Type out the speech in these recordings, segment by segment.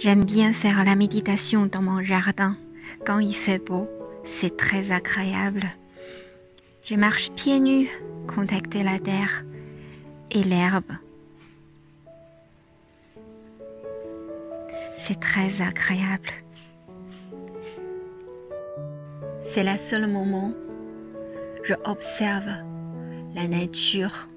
J'aime bien faire la méditation dans mon jardin. Quand il fait beau, c'est très agréable. Je marche pieds nus, contacter la terre et l'herbe. C'est très agréable. C'est le seul moment où je observe la nature.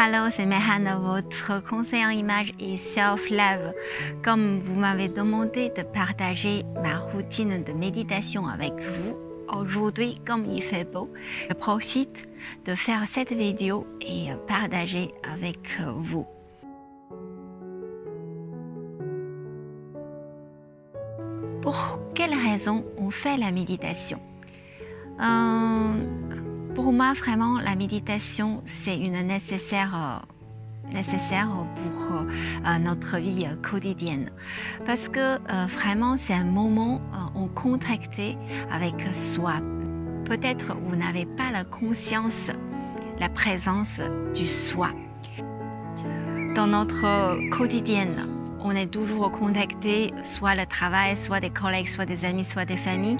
Hello, c'est Mehan, votre conseiller en images et self-love. Comme vous m'avez demandé de partager ma routine de méditation avec vous, aujourd'hui, comme il fait beau, je profite de faire cette vidéo et partager avec vous. Pour quelle raison on fait la méditation? Pour moi, vraiment, la méditation, c'est une nécessaire pour notre vie quotidienne. Parce que vraiment, c'est un moment en contact avec soi. Peut-être vous n'avez pas la conscience, la présence du soi. Dans notre quotidienne, on est toujours contacté, soit le travail, soit des collègues, soit des amis, soit des familles.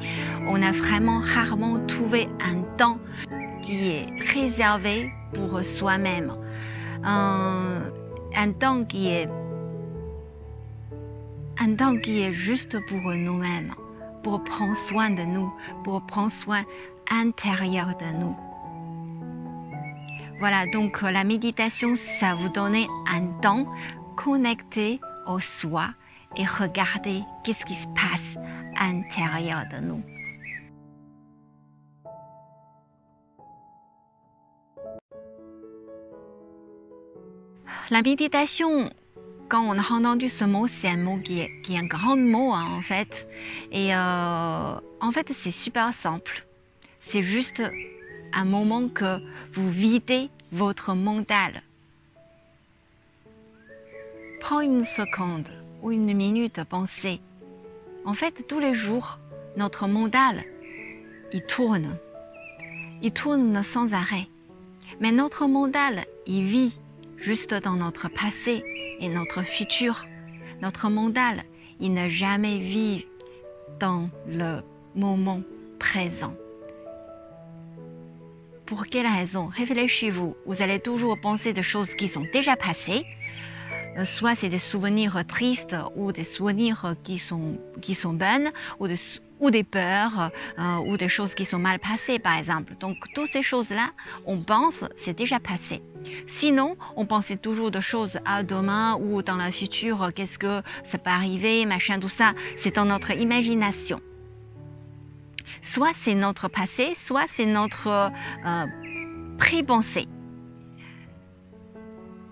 On a vraiment rarement trouvé un temps qui est réservé pour soi-même. Un temps qui est juste pour nous-mêmes, pour prendre soin de nous, pour prendre soin intérieur de nous. Voilà, donc la méditation, ça vous donne un temps connecté au soi et regarder qu'est-ce qui se passe à l'intérieur de nous. La méditation, quand on a entendu ce mot, c'est un mot qui est un grand mot en fait. Et en fait, c'est super simple. C'est juste un moment que vous videz votre mental. Prends une seconde ou une minute à penser. En fait, tous les jours, notre mental, il tourne. Il tourne sans arrêt. Mais notre mental, il vit juste dans notre passé et notre futur. Notre mental, il n'a jamais vécu dans le moment présent. Pour quelle raison? Réfléchissez-vous. Vous allez toujours penser de choses qui sont déjà passées. Soit c'est des souvenirs tristes ou des souvenirs qui sont bonnes ou des peurs ou des choses qui sont mal passées par exemple. Donc toutes ces choses-là, on pense c'est déjà passé. Sinon, on pensait toujours de choses à demain ou dans le futur, qu'est-ce que ça peut arriver, machin, tout ça, c'est dans notre imagination. Soit c'est notre passé, soit c'est notre pré-pensée.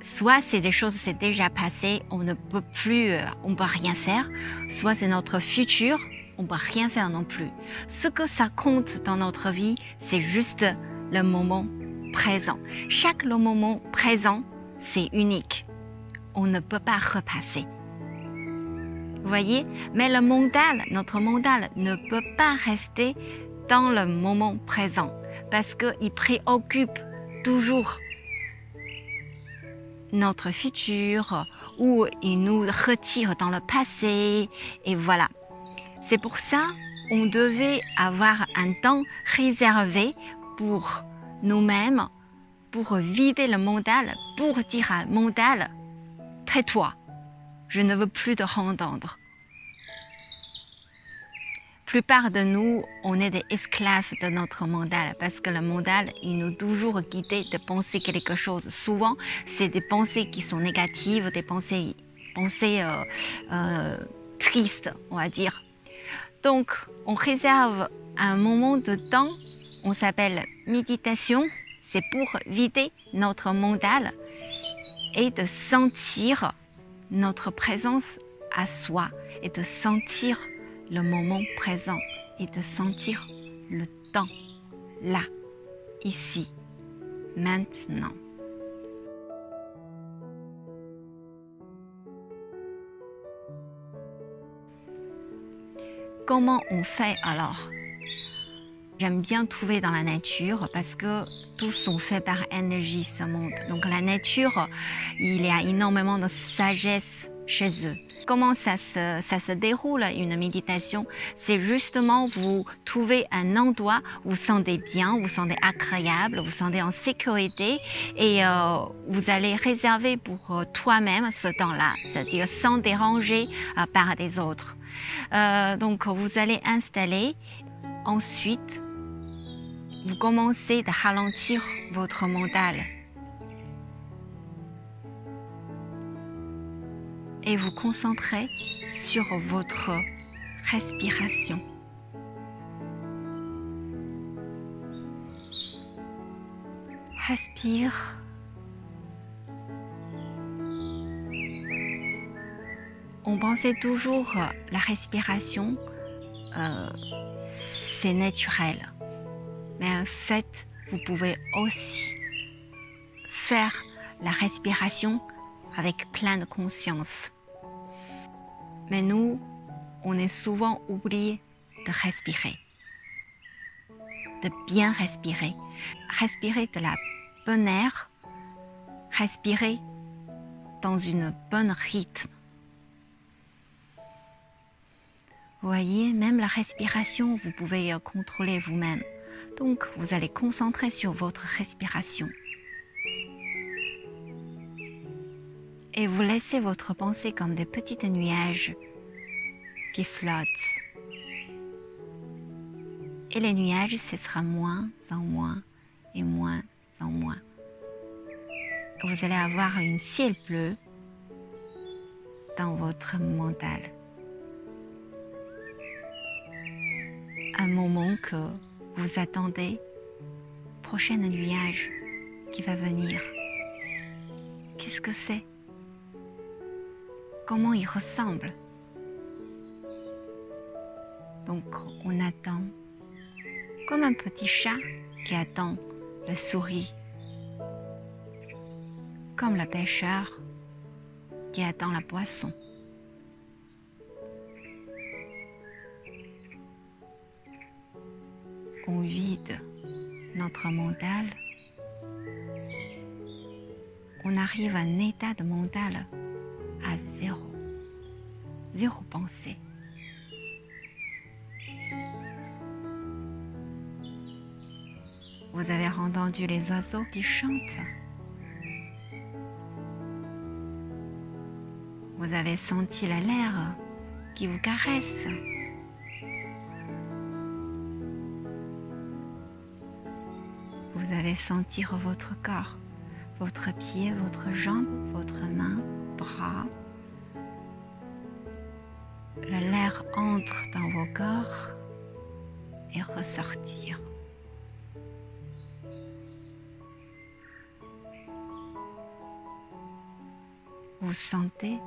Soit c'est des choses c'est déjà passé, on ne peut plus, on peut rien faire. Soit c'est notre futur, on peut rien faire non plus. Ce que ça compte dans notre vie, c'est juste le moment présent. Chaque moment présent, c'est unique. On ne peut pas repasser. Vous voyez? Mais le mental, notre mental ne peut pas rester dans le moment présent parce qu'il préoccupe toujours notre futur ou il nous retire dans le passé et voilà. C'est pour ça on devait avoir un temps réservé pour nous-mêmes, pour vider le mental, pour dire à mental, tais-toi, je ne veux plus te entendre. La plupart de nous, on est des esclaves de notre mental parce que le mental, il nous toujours guidé de penser quelque chose. Souvent, c'est des pensées qui sont négatives, des pensées tristes, on va dire. Donc, on réserve un moment de temps, on s'appelle méditation, c'est pour vider notre mental et de sentir notre présence à soi et de sentir le moment présent et de sentir le temps, là, ici, maintenant. comment on fait alors? J'aime bien trouver dans la nature parce que tous sont faits par énergie, ce monde. Donc la nature, il y a énormément de sagesse chez eux. Comment ça se déroule une méditation? C'est justement vous trouvez un endroit où vous sentez bien, vous sentez agréable, vous sentez en sécurité et vous allez réserver pour toi-même ce temps-là, c'est-à-dire sans déranger par des autres. Donc vous allez installer, ensuite vous commencez à ralentir votre mental et vous concentrez sur votre respiration. Respire. On pensait toujours la respiration, c'est naturel. Mais en fait, vous pouvez aussi faire la respiration avec plein de conscience. Mais nous, on est souvent oublié de respirer, de bien respirer. Respirer de la bonne air, respirer dans une bonne rythme. Vous voyez, même la respiration, vous pouvez contrôler vous-même. Donc, vous allez concentrer sur votre respiration. Et vous laissez votre pensée comme des petits nuages qui flottent. Et les nuages, ce sera moins en moins et moins en moins. Vous allez avoir un ciel bleu dans votre mental. Un moment que vous attendez, prochain nuage qui va venir. Qu'est-ce que c'est? Comment il ressemble? Donc on attend, comme un petit chat qui attend la souris, comme le pêcheur qui attend la poisson. On vide notre mental, on arrive à un état de mental à zéro pensée. Vous avez entendu les oiseaux qui chantent. Vous avez senti l'air qui vous caresse. Vous avez senti votre corps, votre pied, votre jambe, votre main, bras. L'air entre dans vos corps et ressortir. Vous sentez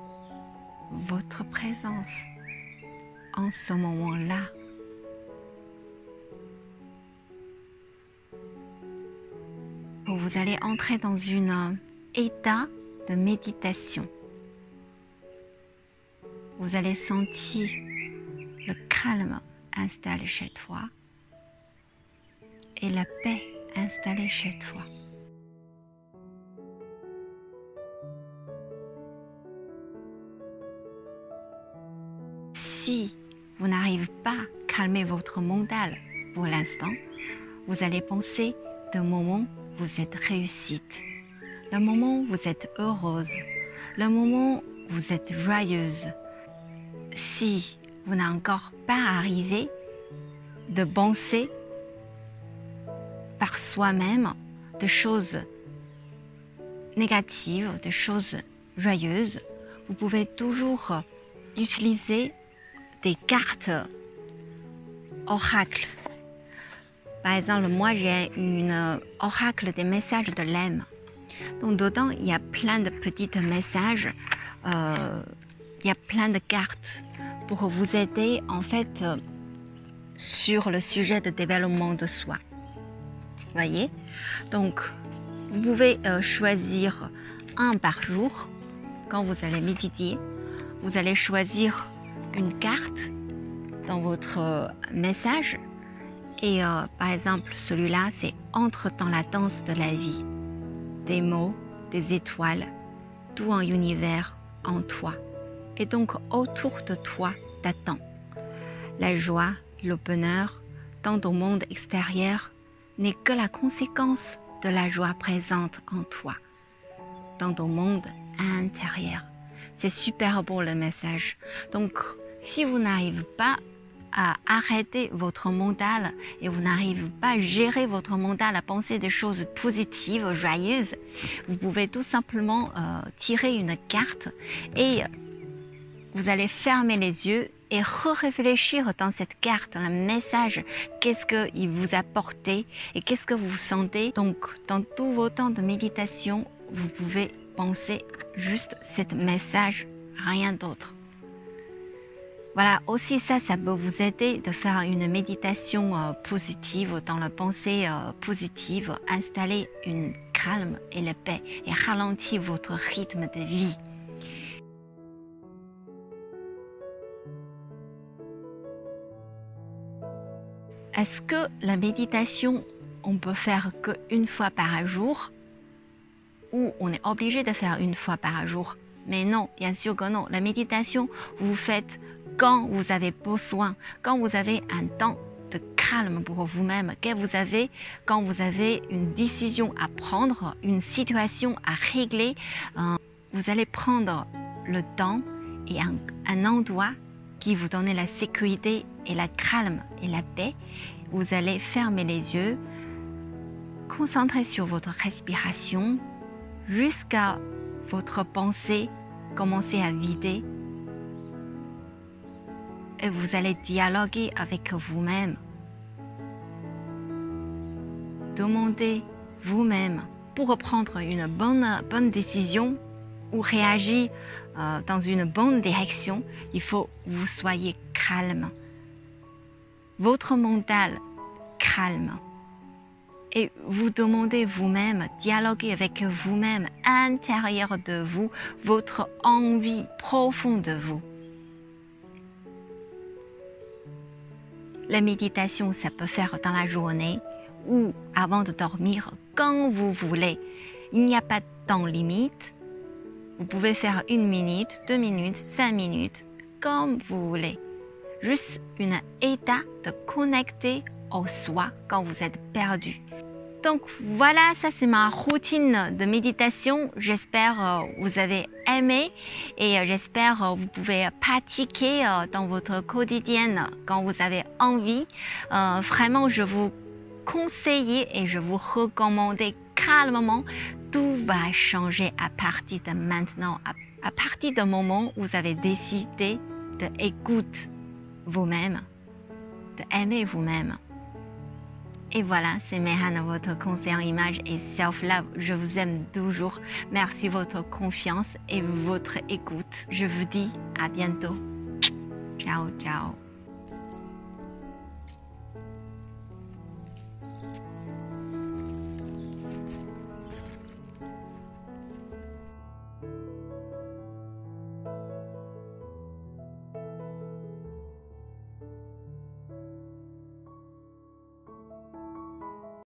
votre présence en ce moment-là. Vous allez entrer dans un état de méditation. Vous allez sentir le calme installé chez toi et la paix installée chez toi. Si vous n'arrivez pas à calmer votre mental pour l'instant, vous allez penser d'un moment où vous êtes réussite, le moment où vous êtes heureuse, le moment où vous êtes joyeuse. Si vous n'êtes encore pas arrivé de penser par soi-même de choses négatives, de choses joyeuses, vous pouvez toujours utiliser des cartes oracles. Par exemple, moi j'ai une oracle des messages de l'âme. Donc dedans, il y a plein de petits messages, il y a plein de cartes pour vous aider en fait sur le sujet de développement de soi. Voyez? Donc, vous pouvez choisir un par jour. Quand vous allez méditer, vous allez choisir une carte dans votre message. Et par exemple, celui-là, c'est « Entre dans la danse de la vie ». Des mots, des étoiles, tout un univers en toi. Et donc, autour de toi t'attend. La joie, le bonheur, dans ton monde extérieur, n'est que la conséquence de la joie présente en toi, dans ton monde intérieur. C'est super beau le message. Donc, si vous n'arrivez pas à arrêter votre mental et vous n'arrivez pas à gérer votre mental, à penser des choses positives, joyeuses, vous pouvez tout simplement tirer une carte et vous allez fermer les yeux et réfléchir dans cette carte, le message, qu'est-ce qu'il vous a porté et qu'est-ce que vous sentez. Donc, dans tous vos temps de méditation, vous pouvez penser juste cet message, rien d'autre. Voilà, aussi ça peut vous aider de faire une méditation positive, dans la pensée positive, installer une calme et la paix et ralentir votre rythme de vie. Est-ce que la méditation, on peut faire qu'une fois par jour ou on est obligé de faire une fois par jour? Mais non, bien sûr que non. La méditation, vous faites quand vous avez besoin, quand vous avez un temps de calme pour vous-même, quand vous avez une décision à prendre, une situation à régler, vous allez prendre le temps et un endroit qui vous donne la sécurité et la calme et la paix. Vous allez fermer les yeux, concentrer sur votre respiration jusqu'à votre pensée commencer à vider. Et vous allez dialoguer avec vous-même. Demandez vous-même pour prendre une bonne décision ou réagir dans une bonne direction, il faut que vous soyez calme. Votre mental calme. Et vous demandez vous-même, dialoguez avec vous-même, à l'intérieur de vous, votre envie profonde de vous. La méditation, ça peut faire dans la journée ou avant de dormir, quand vous voulez. Il n'y a pas de temps limite. Vous pouvez faire 1 minute, 2 minutes, 5 minutes, comme vous voulez. Juste un état de connecter au soi quand vous êtes perdu. Donc voilà, ça c'est ma routine de méditation. J'espère que vous avez aimé et j'espère que vous pouvez pratiquer dans votre quotidien quand vous avez envie. Vraiment, je vous conseille et je vous recommande calmement. Tout va changer à partir de maintenant, à partir du moment où vous avez décidé d'écouter vous-même, d'aimer vous-même. Et voilà, c'est Mehan, votre conseiller en image et self-love. Je vous aime toujours. Merci de votre confiance et votre écoute. Je vous dis à bientôt. Ciao, ciao.